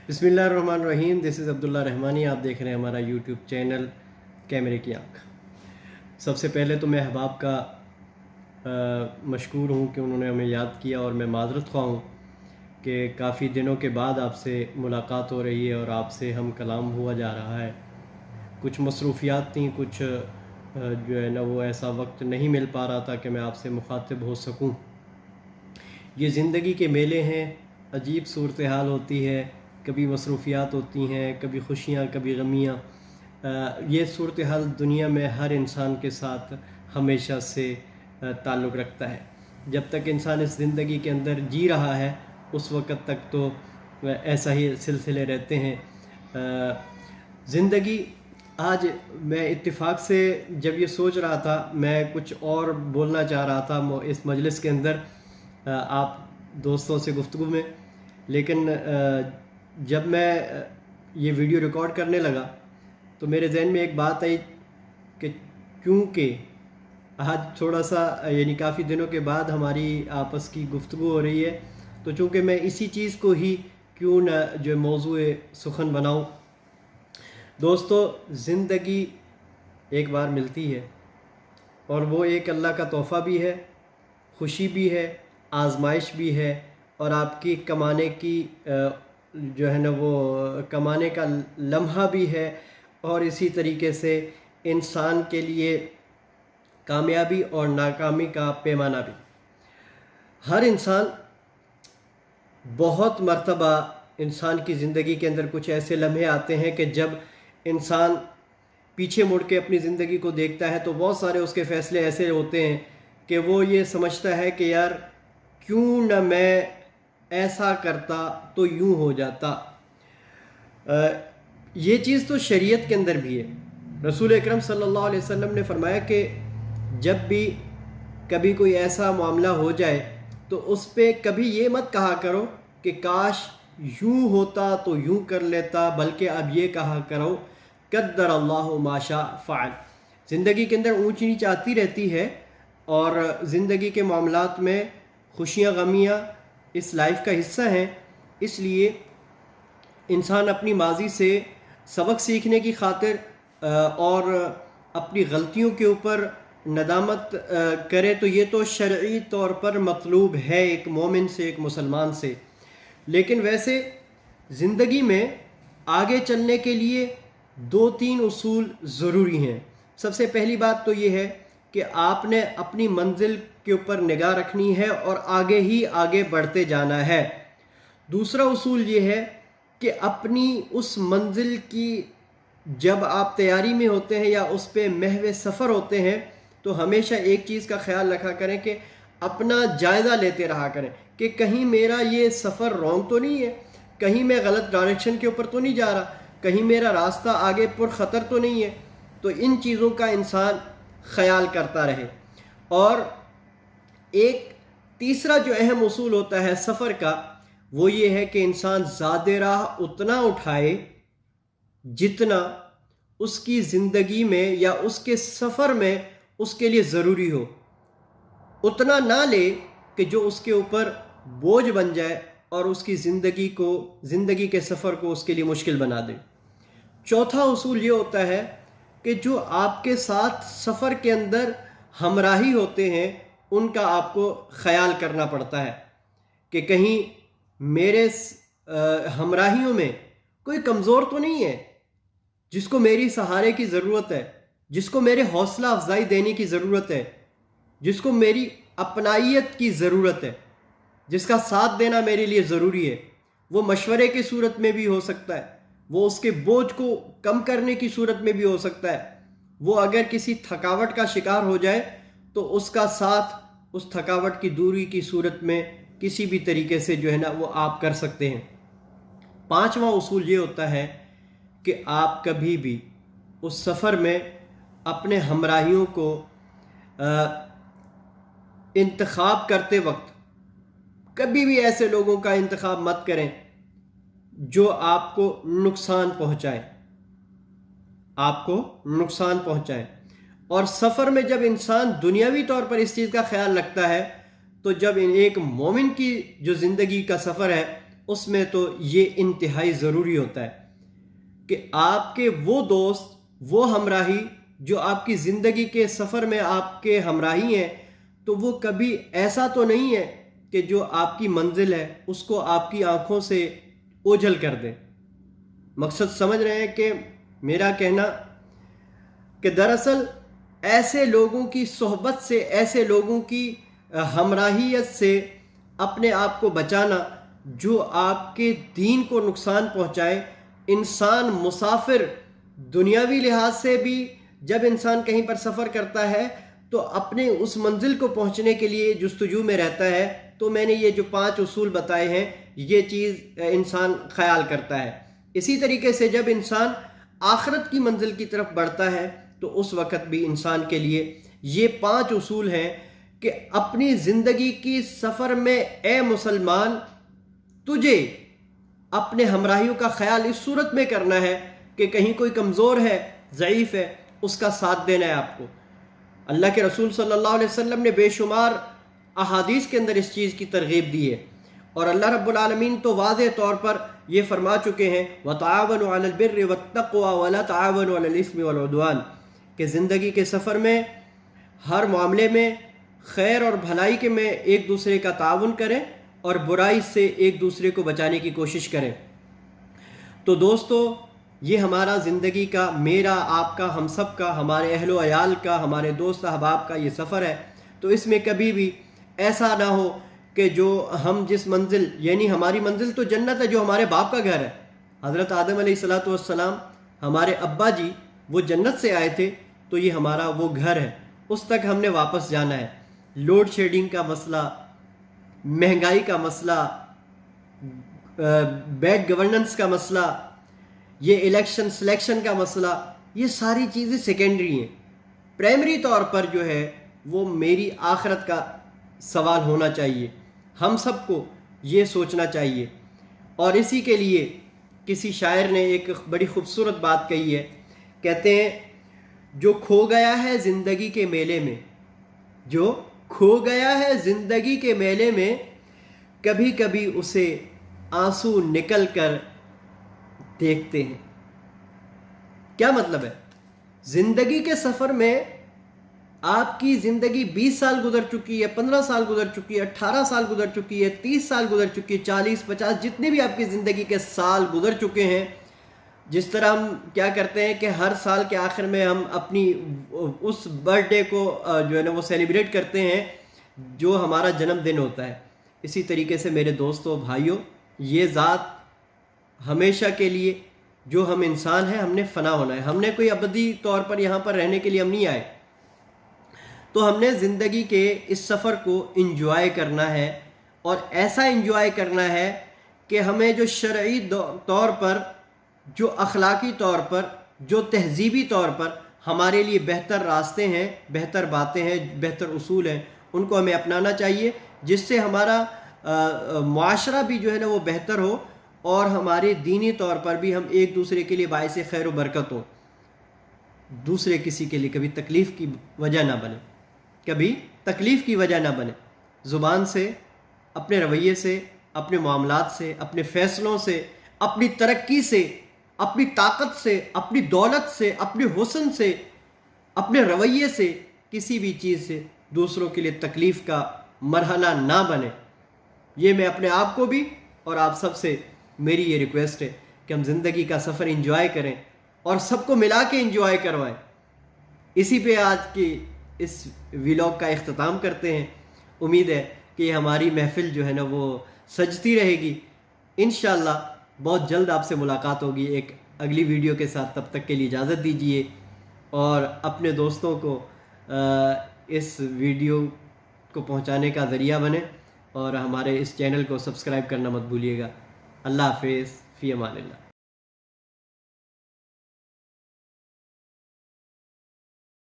بسم اللہ الرحمن الرحیم. دس از عبداللہ رحمانی. آپ دیکھ رہے ہیں ہمارا یوٹیوب چینل کیمرے کی آنکھ. سب سے پہلے تو میں احباب کا مشکور ہوں کہ انہوں نے ہمیں یاد کیا، اور میں معذرت خواہ ہوں کہ کافی دنوں کے بعد آپ سے ملاقات ہو رہی ہے اور آپ سے ہم کلام ہوا جا رہا ہے. کچھ مصروفیات تھیں، کچھ جو ہے نا وہ ایسا وقت نہیں مل پا رہا تھا کہ میں آپ سے مخاطب ہو سکوں. یہ زندگی کے میلے ہیں، عجیب صورتحال ہوتی ہے، کبھی مصروفیات ہوتی ہیں، کبھی خوشیاں، کبھی غمیاں. یہ صورتحال دنیا میں ہر انسان کے ساتھ ہمیشہ سے تعلق رکھتا ہے. جب تک انسان اس زندگی کے اندر جی رہا ہے اس وقت تک تو ایسا ہی سلسلے رہتے ہیں. زندگی آج میں اتفاق سے جب یہ سوچ رہا تھا، میں کچھ اور بولنا چاہ رہا تھا اس مجلس کے اندر آپ دوستوں سے گفتگو میں، لیکن جب میں یہ ویڈیو ریکارڈ کرنے لگا تو میرے ذہن میں ایک بات آئی کہ کیونکہ آج تھوڑا سا یعنی کافی دنوں کے بعد ہماری آپس کی گفتگو ہو رہی ہے، تو چونکہ میں اسی چیز کو ہی کیوں نہ جو موضوع سخن بناؤں. دوستو، زندگی ایک بار ملتی ہے اور وہ ایک اللہ کا تحفہ بھی ہے، خوشی بھی ہے، آزمائش بھی ہے، اور آپ کی کمانے کی جو ہے نا وہ کمانے کا لمحہ بھی ہے، اور اسی طریقے سے انسان کے لیے کامیابی اور ناکامی کا پیمانہ بھی. ہر انسان بہت مرتبہ انسان کی زندگی کے اندر کچھ ایسے لمحے آتے ہیں کہ جب انسان پیچھے مڑ کے اپنی زندگی کو دیکھتا ہے تو بہت سارے اس کے فیصلے ایسے ہوتے ہیں کہ وہ یہ سمجھتا ہے کہ یار کیوں نہ میں ایسا کرتا تو یوں ہو جاتا. یہ چیز تو شریعت کے اندر بھی ہے. رسول اکرم صلی اللہ علیہ وسلم نے فرمایا کہ جب بھی کبھی کوئی ایسا معاملہ ہو جائے تو اس پہ کبھی یہ مت کہا کرو کہ کاش یوں ہوتا تو یوں کر لیتا، بلکہ اب یہ کہا کرو قدر اللہ ما شاء فعل. زندگی کے اندر اونچ نیچ آتی رہتی ہے، اور زندگی کے معاملات میں خوشیاں غمیاں اس لائف کا حصہ ہیں. اس لیے انسان اپنی ماضی سے سبق سیکھنے کی خاطر اور اپنی غلطیوں کے اوپر ندامت کرے تو یہ تو شرعی طور پر مطلوب ہے ایک مومن سے، ایک مسلمان سے. لیکن ویسے زندگی میں آگے چلنے کے لیے 2-3 اصول ضروری ہیں. سب سے پہلی بات تو یہ ہے کہ آپ نے اپنی منزل کے اوپر نگاہ رکھنی ہے اور آگے ہی آگے بڑھتے جانا ہے. دوسرا اصول یہ ہے کہ اپنی اس منزل کی جب آپ تیاری میں ہوتے ہیں یا اس پہ محو سفر ہوتے ہیں تو ہمیشہ ایک چیز کا خیال رکھا کریں کہ اپنا جائزہ لیتے رہا کریں کہ کہیں میرا یہ سفر رونگ تو نہیں ہے، کہیں میں غلط ڈائریکشن کے اوپر تو نہیں جا رہا، کہیں میرا راستہ آگے پر خطر تو نہیں ہے. تو ان چیزوں کا انسان خیال کرتا رہے. اور ایک تیسرا جو اہم اصول ہوتا ہے سفر کا، وہ یہ ہے کہ انسان زیادہ راہ اتنا اٹھائے جتنا اس کی زندگی میں یا اس کے سفر میں اس کے لیے ضروری ہو. اتنا نہ لے کہ جو اس کے اوپر بوجھ بن جائے اور اس کی زندگی کے سفر کو اس کے لیے مشکل بنا دے. چوتھا اصول یہ ہوتا ہے کہ جو آپ کے ساتھ سفر کے اندر ہمراہی ہوتے ہیں ان کا آپ کو خیال کرنا پڑتا ہے کہ کہیں میرے ہمراہیوں میں کوئی کمزور تو نہیں ہے جس کو میری سہارے کی ضرورت ہے، جس کو میرے حوصلہ افزائی دینے کی ضرورت ہے، جس کو میری اپنائیت کی ضرورت ہے، جس کا ساتھ دینا میرے لیے ضروری ہے. وہ مشورے کی صورت میں بھی ہو سکتا ہے، وہ اس کے بوجھ کو کم کرنے کی صورت میں بھی ہو سکتا ہے. وہ اگر کسی تھکاوٹ کا شکار ہو جائے تو اس کا ساتھ اس تھکاوٹ کی دوری کی صورت میں کسی بھی طریقے سے جو ہے نا وہ آپ کر سکتے ہیں. پانچواں اصول یہ ہوتا ہے کہ آپ کبھی بھی اس سفر میں اپنے ہمراہیوں کو انتخاب کرتے وقت کبھی بھی ایسے لوگوں کا انتخاب مت کریں جو آپ کو نقصان پہنچائے، اور سفر میں جب انسان دنیاوی طور پر اس چیز کا خیال رکھتا ہے تو جب ایک مومن کی جو زندگی کا سفر ہے اس میں تو یہ انتہائی ضروری ہوتا ہے کہ آپ کے وہ دوست، وہ ہمراہی جو آپ کی زندگی کے سفر میں آپ کے ہمراہی ہیں، تو وہ کبھی ایسا تو نہیں ہے کہ جو آپ کی منزل ہے اس کو آپ کی آنکھوں سے اوجھل کر دیں۔ مقصد سمجھ رہے ہیں کہ میرا کہنا کہ دراصل ایسے لوگوں کی صحبت سے، ایسے لوگوں کی ہمراہیت سے اپنے آپ کو بچانا جو آپ کے دین کو نقصان پہنچائے۔ انسان مسافر دنیاوی لحاظ سے بھی جب انسان کہیں پر سفر کرتا ہے تو اپنے اس منزل کو پہنچنے کے لیے جستجو میں رہتا ہے۔ تو میں نے یہ جو 5 اصول بتائے ہیں یہ چیز انسان خیال کرتا ہے۔ اسی طریقے سے جب انسان آخرت کی منزل کی طرف بڑھتا ہے تو اس وقت بھی انسان کے لیے یہ 5 اصول ہیں کہ اپنی زندگی کی سفر میں اے مسلمان، تجھے اپنے ہمراہیوں کا خیال اس صورت میں کرنا ہے کہ کہیں کوئی کمزور ہے، ضعیف ہے، اس کا ساتھ دینا ہے آپ کو۔ اللہ کے رسول صلی اللہ علیہ وسلم نے بے شمار احادیث کے اندر اس چیز کی ترغیب دی ہے، اور اللہ رب العالمین تو واضح طور پر یہ فرما چکے ہیں وَتَعَاوَنُوا عَلَى الْبِرِّ وَالتَّقْوَى وَلَا تَعَاوَنُوا عَلَى الْإِثْمِ وَالْعُدْوَانِ، کہ زندگی کے سفر میں ہر معاملے میں خیر اور بھلائی کے میں ایک دوسرے کا تعاون کریں اور برائی سے ایک دوسرے کو بچانے کی کوشش کریں۔ تو دوستو، یہ ہمارا زندگی کا، میرا، آپ کا، ہم سب کا، ہمارے اہل و عیال کا، ہمارے دوست احباب کا یہ سفر ہے۔ تو اس میں کبھی بھی ایسا نہ ہو کہ جو ہم جس منزل، یعنی ہماری منزل تو جنت ہے جو ہمارے باپ کا گھر ہے۔ حضرت آدم علیہ السلام ہمارے ابا جی وہ جنت سے آئے تھے، تو یہ ہمارا وہ گھر ہے، اس تک ہم نے واپس جانا ہے۔ لوڈ شیڈنگ کا مسئلہ، مہنگائی کا مسئلہ، بیڈ گورننس کا مسئلہ، یہ الیکشن سلیکشن کا مسئلہ، یہ ساری چیزیں سیکنڈری ہیں۔ پرائمری طور پر جو ہے وہ میری آخرت کا سوال ہونا چاہیے، ہم سب کو یہ سوچنا چاہیے۔ اور اسی کے لیے کسی شاعر نے ایک بڑی خوبصورت بات کہی ہے، کہتے ہیں جو کھو گیا ہے زندگی کے میلے میں، جو کھو گیا ہے زندگی کے میلے میں، کبھی کبھی اسے آنسو نکل کر دیکھتے ہیں۔ کیا مطلب ہے؟ زندگی کے سفر میں آپ کی زندگی 20 سال گزر چکی ہے، 15 سال گزر چکی ہے، 18 سال گزر چکی ہے، 30 سال گزر چکی ہے، 40 50 جتنے بھی آپ کی زندگی کے سال گزر چکے ہیں، جس طرح ہم کیا کرتے ہیں کہ ہر سال کے آخر میں ہم اپنی اس برتھ ڈے کو جو ہے نا وہ سیلیبریٹ کرتے ہیں جو ہمارا جنم دن ہوتا ہے۔ اسی طریقے سے میرے دوستوں، بھائیوں، یہ ذات ہمیشہ کے لیے، جو ہم انسان ہیں، ہم نے فنا ہونا ہے۔ ہم نے کوئی ابدی طور پر یہاں پر رہنے کے لیے ہم نہیں آئے، تو ہم نے زندگی کے اس سفر کو انجوائے کرنا ہے، اور ایسا انجوائے کرنا ہے کہ ہمیں جو شرعی طور پر، جو اخلاقی طور پر، جو تہذیبی طور پر ہمارے لیے بہتر راستے ہیں، بہتر باتیں ہیں، بہتر اصول ہیں، ان کو ہمیں اپنانا چاہیے، جس سے ہمارا معاشرہ بھی جو ہے نا وہ بہتر ہو، اور ہمارے دینی طور پر بھی ہم ایک دوسرے کے لیے باعث خیر و برکت ہو، دوسرے کسی کے لیے کبھی تکلیف کی وجہ نہ بنے، کبھی تکلیف کی وجہ نہ بنے۔ زبان سے، اپنے رویے سے، اپنے معاملات سے، اپنے فیصلوں سے، اپنی ترقی سے، اپنی طاقت سے، اپنی دولت سے، اپنے حسن سے، اپنے رویے سے، کسی بھی چیز سے دوسروں کے لیے تکلیف کا مرحلہ نہ بنے۔ یہ میں اپنے آپ کو بھی اور آپ سب سے میری یہ ریکویسٹ ہے کہ ہم زندگی کا سفر انجوائے کریں اور سب کو ملا کے انجوائے کروائیں۔ اسی پہ آج کی اس ویلاگ کا اختتام کرتے ہیں۔ امید ہے کہ یہ ہماری محفل جو ہے نا وہ سجتی رہے گی۔ انشاءاللہ بہت جلد آپ سے ملاقات ہوگی ایک اگلی ویڈیو کے ساتھ۔ تب تک کے لیے اجازت دیجیے، اور اپنے دوستوں کو اس ویڈیو کو پہنچانے کا ذریعہ بنے، اور ہمارے اس چینل کو سبسکرائب کرنا مت بھولیے گا۔ اللہ حافظ، فی امان اللہ۔